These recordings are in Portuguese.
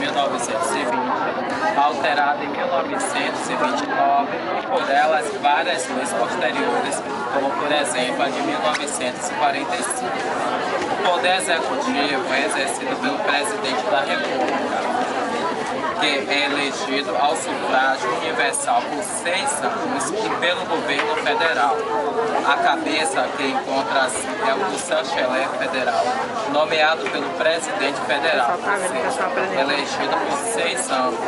1920, alterada em 1929, e por elas várias leis posteriores, como por exemplo a de 1945. O poder executivo é exercido pelo Presidente da República, que é elegido ao sufrágio universal por 6 anos e pelo governo federal. A cabeça que encontra-se é o chanceler federal, nomeado pelo presidente federal, elegido por 6 anos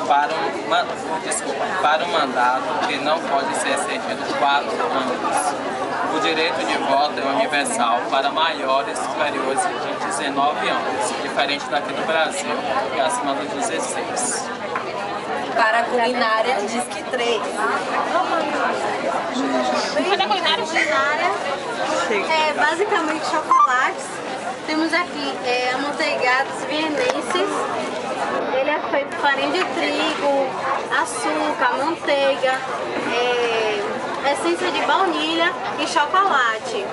para um mandato que não pode ser excedido 4 anos. O direito de voto é universal para maiores superiores de 19 anos, diferente daqui do Brasil, que é acima dos 16. Para a culinária, diz que 3. Para a culinária é basicamente chocolates. Temos aqui amanteigados vienenses. Ele é feito com farinha de trigo, açúcar, manteiga, essência de baunilha e chocolate.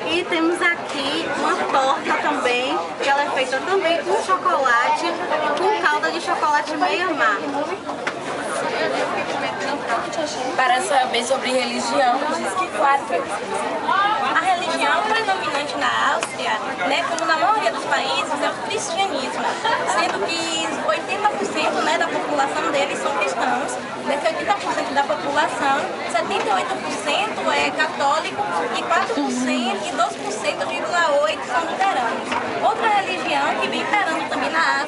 E temos aqui uma torta também, que ela é feita também com chocolate e com calda de chocolate meio amargo. Para saber sobre religião, diz que 4. A religião predominante na Áustria, como na maioria dos países, é o cristianismo, sendo que 80% da população deles são cristãos. Desse 80% da população, 78% é católico e 4% e 12,8% são luteranos. Outra religião que vem imperando também na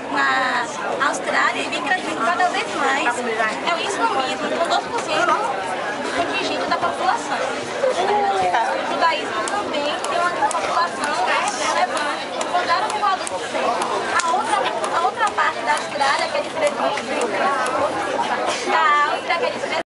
Austrália e vem crescendo cada vez mais é o islamismo, com 12% do contingente da população. O judaísmo também tem uma população relevante, com 0,2%.